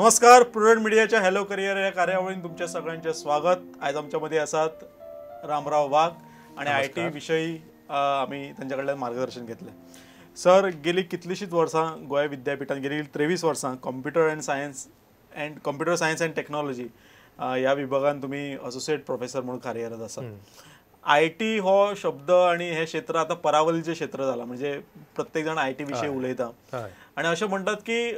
नमस्कार, प्रुडंट मीडियाच्या hello career या कार्यावळीन तुमच्या सगळ्यांचे स्वागत. आज आमच्यामध्ये आसात रामराव वाघ आणि IT विषयी आम्ही त्यांच्याकडलं मार्गदर्शन घेतलं. सर, गेली कितलीशीच वर्सां गोंय विद्यापीठान गेली 23 वर्सां कॉम्प्युटर सायन्स अँड टेक्नॉलॉजी ह्या विभागान तुम्ही असोसिएट प्रोफेसर म्हणून कार्यरत आसा. IT हो शब्द आणि हे क्षेत्र आता परावलीचे क्षेत्र झाला, म्हणजे प्रत्येक जण IT विषयी उलयता आणि असे म्हणतात की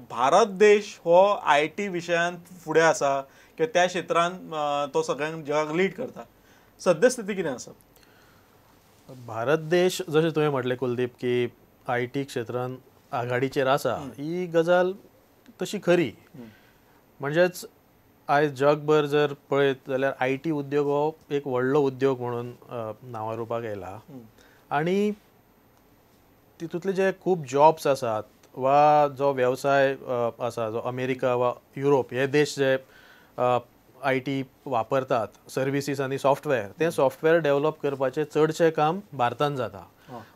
भारत देश हो IT विशयान फुडें आसा किंवा त्या क्षेत्रांत तो सगळ्यांक जगाक लीड करता. सद्यस्थिती कितें आसा? भारत देश जशें तुवें म्हटलें कुलदीप की IT क्षेत्रान आघाडीचेर आसा, ही गजाल तशी खरी. म्हणजेच आयज जगभर जर पळयत जाल्यार IT उद्योग हो एक व्हडलो उद्योग म्हणून नांवारूपाक येयला आणि तितूंतले जे खूब जॉब्स आसात वा जो वेवसाय आसा जो अमेरिका वा युरोप हे देश जे IT वापरतात सर्विसीस आनी सॉफ्टवेअर, ते सॉफ्टवेअर डेव्हलप करपाचें चडशें काम भारतान जाता.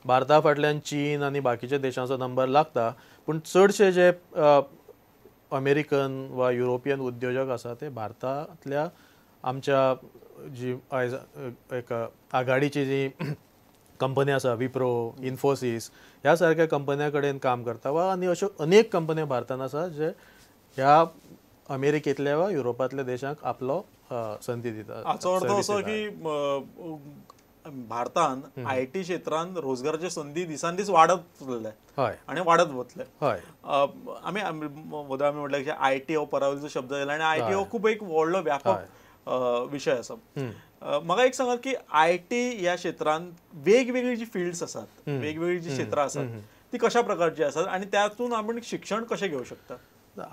भारता फाटल्यान चीन आनी बाकीच्या देशांचो नंबर लागता, पूण चडशे जे अमेरिकन वा युरोपियन उद्योजक आसा ते भारतांतल्या आमच्या जी आयज एक आघाडीची जी कंपनी आसा विप्रो, इन्फोसिस ह्या सारक्या कंपन्यां कडेन काम करता वा आनी अश्यो अनेक कंपन्यो भारतान आसा जे ह्या अमेरिकेंतल्या वा युरोपांतल्या देशांक आपलो संधी दिता. हाचो अर्थ असो की भारतान IT क्षेत्रांत रोजगाराची संधी दिसान दीस वाडत चल्ल्या आणि वाडत वतले. आमी म्हटलें की IT हो परावलीचो शब्द आयला आणि IT हो खूब एक व्हडलो व्यापक विषय आसा. म्हाका एक सांगात की IT ह्या क्षेत्रांत वेगवेगळी जी फिल्ड्स आसात, वेगवेगळी जी क्षेत्रां आसात, ती कशा प्रकारची आसात आणि त्यातून आपण शिक्षण कशें घेवं शकता?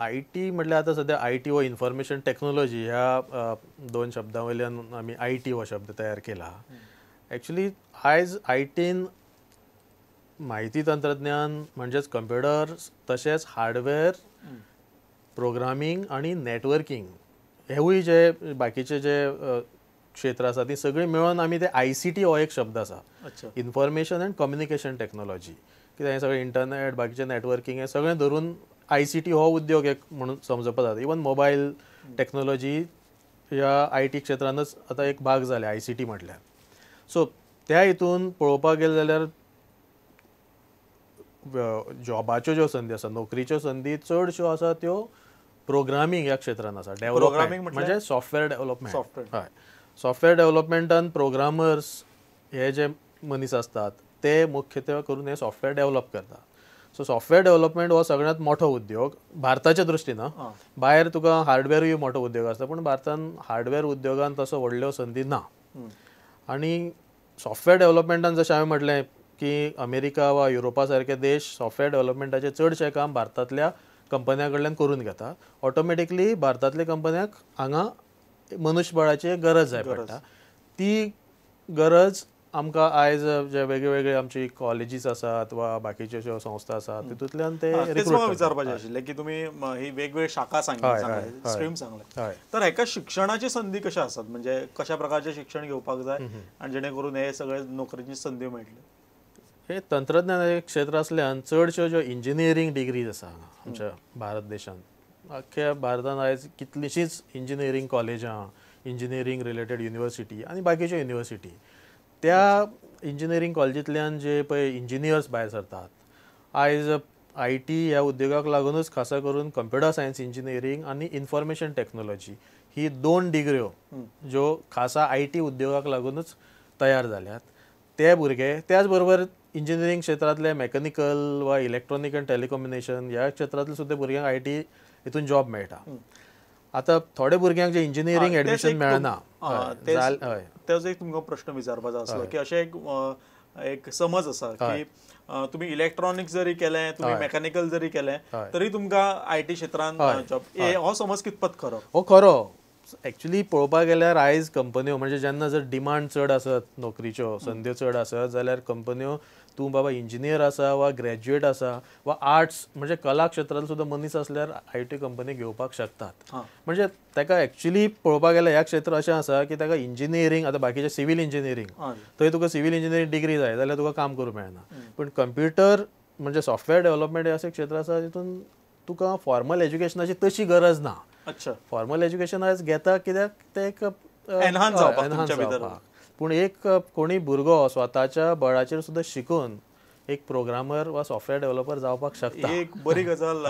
IT म्हटल्यार आतां सद्या IT हो इन्फॉर्मेशन टेक्नॉलॉजी ह्या दोन शब्दां वयल्यान आमी IT हो शब्द तयार केला. एक्चुअली आयज ITन माहिती तंत्रज्ञान म्हणजेच कंप्युटर तशेंच हार्डवेअर प्रोग्रामींग आणि नेटवर्किंग हेवूय जे बाकीचे जे क्षेत्र आसा ती सगळी मेळून आमी ते ICT हो एक शब्द आसा, इन्फॉर्मेशन अँड कम्युनिकेशन टेक्नॉलॉजी. कित्याक हे सगळें इंटरनेट बाकीचे नेटवर्किंग हे सगळें धरून ICT हो उद्योग एक म्हणून समजप जाता. इवन मोबायल टेक्नॉलॉजी ह्या IT क्षेत्रानच आतां एक भाग जाल्या ICT म्हटल्यार. सो त्या हितून पळोवपाक गेले जाल्यार जॉबाच्यो ज्यो संदी आसा, नोकरीच्यो संदी चडश्यो आसा त्यो प्रोग्रामींग ह्या क्षेत्रान आसा. डेव्हलपमेंट म्हणजे सॉफ्टवेअर डेव्हलपमेंट. हय, सॉफ्टवेअर डेव्हलपमेंटान प्रोग्रामर्स हे जे मनीस असतात ते मुख्यत्वे करून हे सॉफ्टवेअर डेव्हलप करतात. सो सॉफ्टवेअर डेव्हलपमेंट हो सगळ्यांत मोठो उद्योग भारताच्या दृश्टीन. भायर तुका हार्डवेअरूय मोठो उद्योग आसता, पूण भारतान हार्डवेअर उद्योगान तसो व्हडल्यो संदी ना. आणि सॉफ्टवेअर डेव्हलपमेंटान जशें हांवें म्हटलें की अमेरिका वा युरोपा सारके देश सॉफ्टवेअर डेव्हलपमेंटाचें चडशें काम भारतांतल्या कंपन्यां कडल्यान करून घेता. ऑटोमॅटिकली भारतांतल्या कंपन्यांक हांगा मनुश्यबळाची गरज जाय पडटा. ती गरज आमकां आयज जे वेगवेगळे आमची कॉलेजीस आसात वा बाकीच्यो ज्यो संस्था आसात तितूंतल्यान ते विचारपाचें आशिल्लें की तुमी ही वेगवेगळी शाखा सांगले, स्ट्रीम सांगले, तर हेका शिक्षणाची संदी कशा आसात? म्हणजे कशा प्रकारचे शिक्षण घेवपाक जाय आणि जेणे करून हे सगळे नोकरीची संदी मेळटल्यो? हे तंत्रज्ञानाचें क्षेत्र आसल्यान चडश्यो ज्यो इंजिनियरींग डिग्रीज आसा आमच्या भारत देशांत, अख्ख्या भारतांत आयज कितलींशींच इंजिनियरींग कॉलेजां, इंजिनियरींग रिलेटेड युनिवर्सिटी आनी बाकीच्यो युनिवर्सिटी, त्या इंजिनियरींग कॉलेजींतल्यान जे पळय इंजिनियर्स भायर सरतात, आयज IT ह्या उद्योगाक लागूनच खासा करून कंप्युटर सायन्स इंजिनियरींग आनी इन्फॉर्मेशन टेक्नॉलॉजी ही 2 डिग्र्यो ज्यो खासा IT उद्योगाक लागूनच तयार जाल्यात. ते भुरगे त्याच बरोबर इंजिनियरींग क्षेत्रांतले मेकॅनिकल वा इलेक्ट्रॉनिक अँड टेलिकम्युनिकेशन ह्या क्षेत्रांतले सुद्दां भुरग्यांक IT हितून जॉब मेळटा. आता थोडे भुरग्यांक जे इंजिनियरींग एडमिशन मेळना, तेच एक तुमकां प्रश्न विचारपाचो आसलो की अशें एक समज आसा की तुम्ही इलेक्ट्रॉनिक्स जरी केलें, तुम्ही मेकॅनिकल जरी केलें तरी तुमकां IT क्षेत्रांत जॉब, हो समज कितपत खरो? हो खरो. एक्चुअली पळोवपाक गेल्यार आयज कंपन्यो म्हणजे जेन्ना जर डिमांड चड आसत, नोकरीच्यो संद्यो चड आसत जाल्यार कंपन्यो तूं बाबा इंजिनियर आसा वा ग्रॅज्युएट आसा वा आर्ट्स म्हणजे कला क्षेत्रांत सुद्दां मनीस असल्यार IT कंपनी घेवपाक शकतात. म्हणजे ताका एक्चुअली पळोवपाक गेल्यार ह्या क्षेत्र अशें आसा की ताका इंजिनियरींग, आतां बाकीचे सिव्हिल इंजिनियरींग, थंय तुका सिव्हिल इंजिनियरींग डिग्री जाय जाल्यार तुका काम करूंक मेळना. पूण कंप्युटर म्हणजे सॉफ्टवेअर डेव्हलपमेंट अशें क्षेत्र आसा जितून तुका फॉर्मल एज्युकेशनाची तशी गरज ना. अच्छा. फॉर्मल एज्युकेशन आयज घेता कित्याक ते एक Enhance जावपाक तुमच्या भितर. पूण एक कोणी भुरगो स्वताच्या बळाचेर सुद्दां शिकून एक प्रोग्रामर वा सॉफ्टवेअर डेव्हलपर जावपाक शकता. ही एक बरी गजाल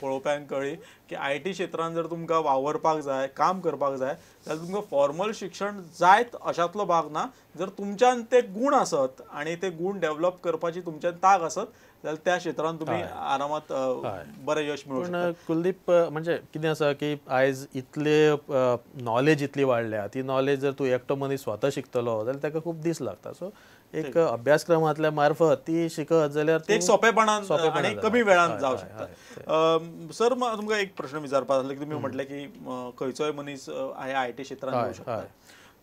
पळोवप्यांक कळ्ळी की IT क्षेत्रांत जर तुमकां वावरपाक जाय, काम करपाक जाय जाल्यार तुमकां फॉर्मल शिक्षण जायत अशातलो भाग ना. जर तुमच्यान ते गुण आसत आनी ते गुण डेव्हलप करपाची तुमच्यान तांक आसत जाल्यार त्या क्षेत्रांत तुम्ही आरामात बरें यश मेळोवंक शकता. पण कुलदीप म्हणजे कितें आसा की आयज इतले नॉलेज इतली वाडल्या, ती नॉलेज जर तूं एकटो मनीस स्वता शिकतलो जाल्यार ताका खूब दीस लागता. सो एक अभ्यासक्रमांतल्या मार्फत ती शिकत जाल्यार ते एक सोपेपणान आनी कमी वेळान जावंक शकता. सर तुमकां एक प्रश्न विचारपाक आसलो की तुमी म्हटलें की खंयचोय मनीस IT क्षेत्रांत येवंक शकता.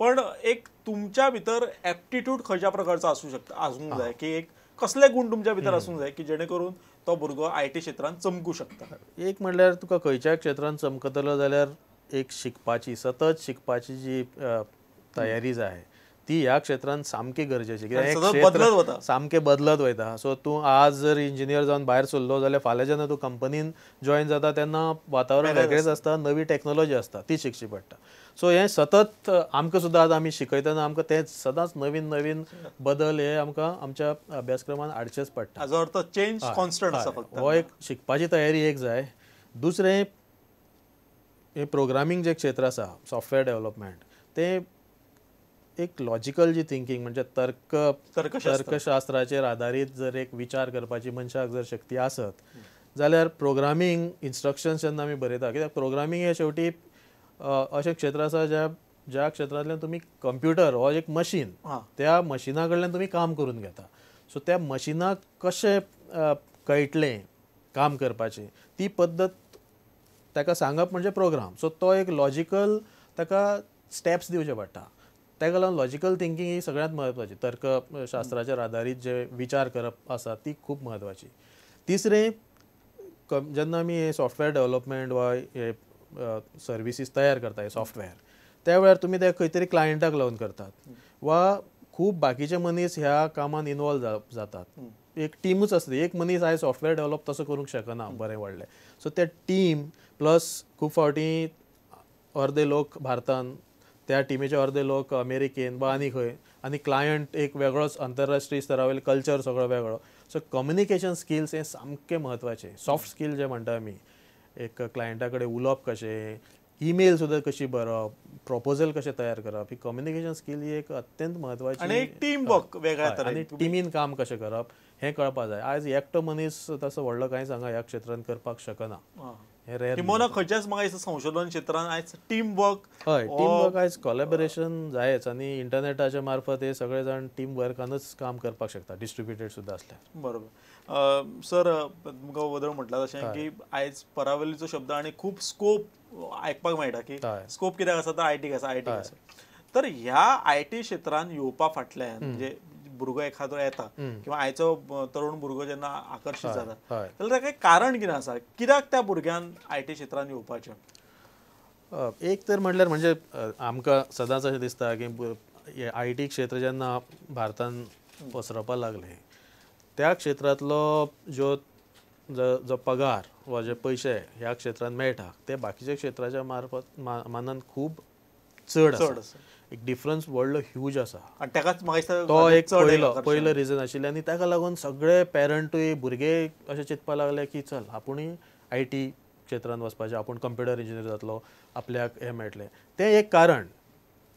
पण एक तुमच्या भितर एप्टिट्यूड खंयच्या प्रकारचो आसूंक जाय की एक कसले गुण तुमच्या भितर आसूंक जाय की जेणे करून तो भुरगो IT क्षेत्रांत चमकूंक शकता. एक म्हणल्यार तुका खंयच्याय क्षेत्रांत चमकतलो जाल्यार एक शिकपाची सतत शिकपाची जी तयारी जाय ती ह्या क्षेत्रांत सामकी गरजेची. कित्याक सामकें बदलत वयता. सो तूं आज जर इंजिनियर जावन भायर सरलो जाल्यार फाल्यां जेन्ना तूं कंपनीन जॉयन जाता तेन्ना वातावरण वेगळेंच आसता, नवी टॅक्नोलॉजी आसता ती शिकची पडटा. सो हें सतत आमकां सुद्दां आतां आमी शिकयतना आमकां तें सदांच नवीन नवीन बदल हे आमकां आमच्या अभ्यासक्रमांत हाडचेच पडटा. हाजो अर्थ चेंज कॉन्स्टंट आसा फक्त. हो एक शिकपाची तयारी एक जाय. दुसरें हे प्रोग्रामींग जे क्षेत्र आसा सॉफ्टवेअर डेव्हलपमेंट तें एक लॉजिकल जी थिंकींग म्हणजे तर्कशास्त्राचेर आदारीत जर एक विचार करपाची मनशाक जर शक्ती आसत जाल्यार प्रोग्रामींग इन्स्ट्रक्शन्स जेन्ना आमी बरयता, कित्याक प्रोग्रामींग हे शेवटी अशें क्षेत्र आसा ज्या क्षेत्रांतल्यान तुमी कंप्युटर हो एक मशीन, त्या मशिना कडल्यान तुमी काम करून घेता. सो त्या मशिनाक कशें कळटलें काम करपाचें ती पद्दत ताका सांगप म्हणजे प्रोग्राम. सो तो एक लॉजिकल ताका स्टेप्स दिवचे पडटा. ताका लागून लॉजिकल थिंकींग ही सगळ्यांत म्हत्वाची. तर्कशास्त्राचेर आदारीत जे विचार करप आसा ती खूब म्हत्वाची. तिसरें जेन्ना आमी हे सॉफ्टवेअर डेव्हलपमेंट वा हे सर्विसीस तयार करता हे सॉफ्टवेअर त्या वेळार तुमी ते खंय तरी क्लायंटाक लावन करतात वा खूब बाकीचे मनीस ह्या कामांत इनवॉल्व जातात. एक टीमूच आसता. एक मनीस आयज सॉफ्टवेअर डेव्हलप तसो करूंक शकना बरें व्हडलें. सो ते टीम प्लस खूब फावटी अर्दे लोक भारतांत, त्या टिमीचे अर्दे लोक अमेरिकेन वा आनी खंय, आनी क्लायंट एक वेगळोच आंतरराष्ट्रीय स्तरावयलो कल्चर सगळो वेगळो. सो कम्युनिकेशन स्किल्स हे सामके म्हत्वाचे. सॉफ्ट स्कील जे म्हणटा आमी, एक क्लायंटा कडेन उलोवप कशें, ईमेल सुद्दां कशी बरोवप, प्रपोजल कशें तयार करप, ही कम्युनिकेशन स्कील ही एक अत्यंत म्हत्वाची. आनी एक टीम वर्क वेगळ्या तरेन, आनी टिमीन काम कशें करप हें कळपाक जाय. आयज एकटो मनीस तसो व्हडलो कांय हांगा ह्या क्षेत्रांत करपाक शकना. किंवा खंयच्याच म्हाका दिसता संशोधन क्षेत्रांत आयज टीम वर्क, हय टीम वर्क आयज कोलॅबोरेशन जायच आनी इंटरनेटाच्या मार्फत हे सगळे जाण टीम वर्कानूच काम करपाक शकता, डिस्ट्रिब्युटेड सुद्दां आसल्यार. बरोबर. सर तुमकां वदळ म्हटलां तशें की आयज परावलीचो शब्द आनी खूब स्कोप आयकपाक मेळटा की स्कोप कित्याक आसा तर आयटीक आसा. तर ह्या IT क्षेत्रांत येवपा फाटल्यान म्हणजे भुरगो एखादो येता किंवा आयचो तरुण भुरगो जेन्ना आकर्शीत जाता जाल्यार ताका कारण कितें आसा, कित्याक त्या भुरग्यान IT क्षेत्रांत येवपाचें? एक तर म्हणल्यार म्हणजे आमकां सदांच अशें दिसता की IT क्षेत्र जेन्ना भारतांत पसरपाक लागले त्या क्षेत्रांतलो जो पगार वा जे पयशे ह्या क्षेत्रांत मेळटा ते बाकीच्या क्षेत्राच्या मार्फत मानान खूब चड आसा. एक डिफरन्स व्हडलो ह्यूज आसा. तो एक पयलो रिजन आशिल्लें आनी ताका लागून सगळे पेरंटूय भुरगे अशें चिंतपाक लागले की चल आपुणूय IT क्षेत्रांत वचपाचें, आपूण कंप्युटर इंजिनियर जातलो, आपल्याक हें मेळटलें. तें एक कारण,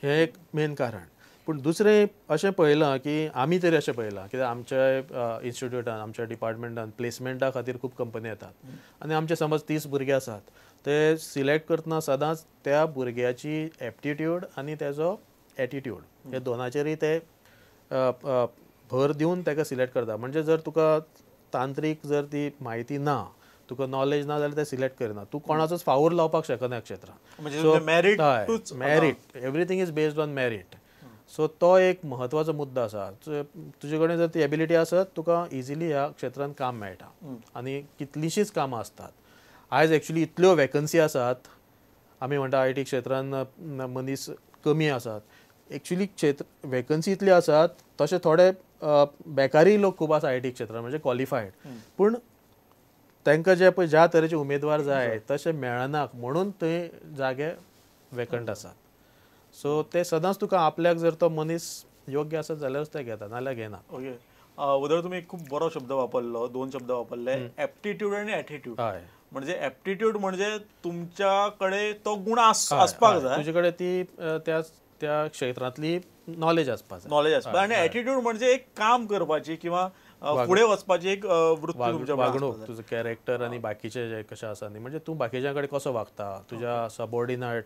हें एक मेन कारण. पूण दुसरें अशें पळयलां की आमी तरी अशें पळयलां कित्याक आमच्या इन्स्टिट्यूटान, आमच्या डिपार्टमेंटान प्लेसमेंटा खातीर खूब कंपनी येतात आनी आमचे समज 30 भुरगे आसात ते सिलेक्ट करतना सदांच त्या भुरग्याची एप्टिट्यूड आनी तेजो एटिट्यूड हे दोनाचेरय ते भर दिवन ताका सिलेक्ट करता. म्हणजे जर तुका तांत्रीक जर ती म्हायती ना, तुका नॉलेज ना जाल्यार ते सिलेक्ट करना. तूं कोणाचोच फावोर लावपाक शकना ह्या क्षेत्रांत. Merit, everything is based on merit. So तो एक म्हत्वाचो मुद्दो आसा. तुजे कडेन जर ती एबिलिटी आसत तुका इजिली ह्या क्षेत्रांत काम मेळटा आनी कितलींशींच कामां असतात. आयज एक्चुली इतल्यो वॅकन्सी आसात, आमी म्हणटा IT क्षेत्रांत मनीस कमी आसात. एक्चुली वॅकन्सी इतल्यो आसात, तशे थोडे बेकारीय लोक खूब आसा IT क्षेत्रांत म्हणजे क्वॉलिफायड, पूण तांकां जे पळय ज्या तरेचे उमेदवार जाय तशे मेळना म्हणून थंय जागे वेकंट आसात. सो ते सदांच तुका आपल्याक जर तो मनीस योग्य आसत जाल्यारूच ते घेता, नाल्यार घेना. ओके. उदर तुम्ही एक खूप बरो शब्द वापरलो, 2 शब्द वापरले, एप्टिट्यूड आणि ॲटिट्यूड. हय, म्हणजे ॲप्टिट्यूड म्हणजे तुमच्याकडे तो गुण असपाक जाय, तुजे कडेन ती त्या क्षेत्रांतली नॉलेज आसपाक जाय. नॉलेज असपाक, आणि ॲटिट्यूड म्हणजे एक काम करपाची किंवा फुडें वचपाची एक वृत्ती तुमच्या वागणूक, तुजो कॅरेक्टर आणि बाकीचे जे कशें आसा न्ही, म्हणजे तूं बाकीच्या कडेन कसो वागता, तुज्या सबऑर्डिनेट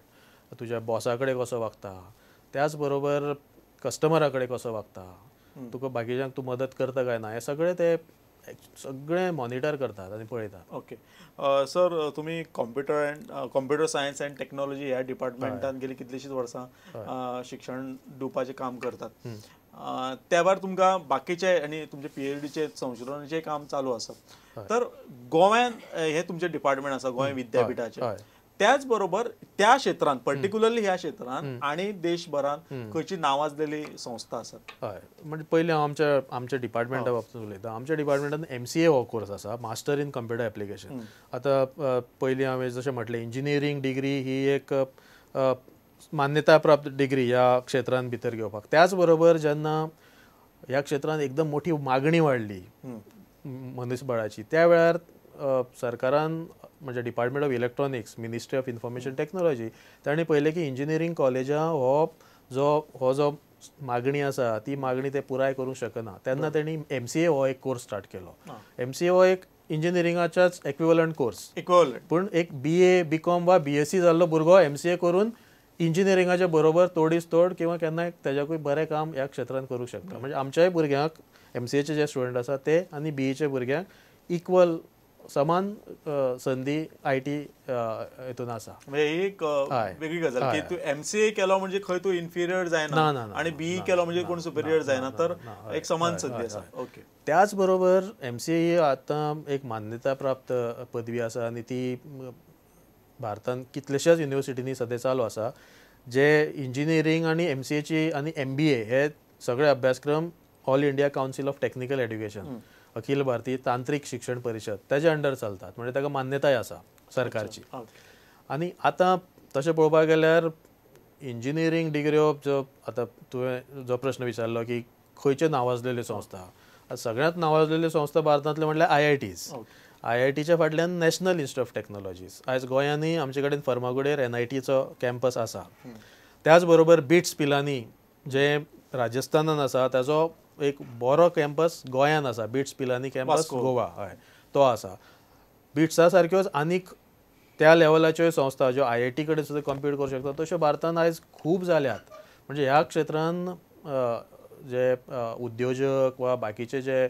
तुज्या बॉसा कडेन कसो वागता, त्याच बरोबर कस्टमरा कडेन कसो वागता, तुका बाकीच्यांक तूं मदत करता काय ना, हे सगळे मॉनिटर करतात आणि पळयतात. ओके. सर, तुम्ही कॉम्प्युटर सायन्स अँड टेक्नॉलॉजी ह्या डिपार्टमेंटान गेली कितलीशीच वर्सां शिक्षण दिवपाचें काम करतात. त्या भायर तुमकां बाकीचे आणि तुमचे PhDचे संशोधनाचे काम चालू आसा. तर गोव्यान हे तुमचे डिपार्टमेंट आसा, गोंय विद्यापीठाचे, त्याच बरोबर त्या क्षेत्रांत, पर्टिक्युलरली ह्या क्षेत्रांत आणि देशभरात खंयची नावाजलेली संस्था आसात? हय, म्हणजे पयलीं हांव आमच्या डिपार्टमेंटा बाबतींत उलयतां. आमच्या डिपार्टमेंटान MCA हो कोर्स आसा, मास्टर इन कंप्युटर एप्लिकेशन. आतां पयलीं हांवें जशें म्हटलें, इंजिनियरींग डिग्री ही एक मान्यताय प्राप्त डिग्री ह्या क्षेत्रांत भितर घेवपाक. त्याच बरोबर जेन्ना ह्या क्षेत्रांत एकदम मोठी मागणी वाडली मनीसबळाची, त्या वेळार सरकारान, म्हणजे department of electronics, ministry of information technology, तांणी पळयलें की इंजिनियरींग कॉलेजां हो जो मागणी आसा ती मागणी ते पुराय करूंक शकना. तेन्ना तेणी MCA हो एक कोर्स स्टार्ट केलो. MCA हो एक इंजिनियरिंगाच्याच इक्विवलंट कोर्स, पूण एक BA, BCom वा BSc जाल्लो भुरगो MCA करून इंजिनियरिंगाच्या बरोबर तोडीस तोड किंवा केन्नाय तेज्याकूय बरें काम ह्या क्षेत्रांत करूंक शकता. म्हणजे आमच्याय भुरग्यांक, MCAचे जे स्टुडंट आसा ते आनी BEचे भुरग्यांक इक्वल, समान संधी IT हितून आसा. म्हणजे ही एक वेगळी गजाल की तू MCA केलो म्हणजे खंय तू इन्फिरियर जायना आणि BE केलो म्हणजे कोण सुपेरियर जायना, तर एक समान संधी आसा. ओके. त्याच बरोबर MCA ही आतां एक मान्यता प्राप्त पदवी आसा आणि ती भारतांत कितलेशाच युनिवर्सिटींनी सद्या चालू आसा, जे इंजिनियरींग आणि MCAची आणि MBA हे सगळे अभ्यासक्रम All India Council of Technical Education, अखिल भारतीय तांत्रिक शिक्षण परिषद, ताच्या अंडर चलतात. म्हणजे ताका मान्यताय आसा सरकारची. आणि आतां तशें पळोवपाक गेल्यार इंजिनियरींग डिग्र्यो, जो आतां तुवें जो प्रश्न विचारलो की खंयच्यो नावाजलेल्यो संस्था, सगळ्यांत नावाजलेल्यो संस्था भारतांतल्यो म्हणल्यार IITs. IITच्या फाटल्यान नॅशनल इन्स्टिट्यूट ऑफ टेक्नॉलॉजीज. आयज गोंयांनी आमचे कडेन फर्मागुडयेर NITचो कॅम्पस आसा. त्याच बरोबर बिट्स पिलानी जे राजस्थानान आसा ताचो एक बरो कॅम्पस गोंयान आसा, बिट्स पिलानी कॅम्पस गोवा. हय, तो आसा. बिट्सा सारक्योच आनीक त्या लेवलाच्यो संस्था ज्यो IIT कडेन सुद्दां कॉम्पीट करूंक शकता, तश्यो भारतांत आयज खूब जाल्यात. म्हणजे ह्या क्षेत्रांत जे उद्योजक वा बाकीचे जे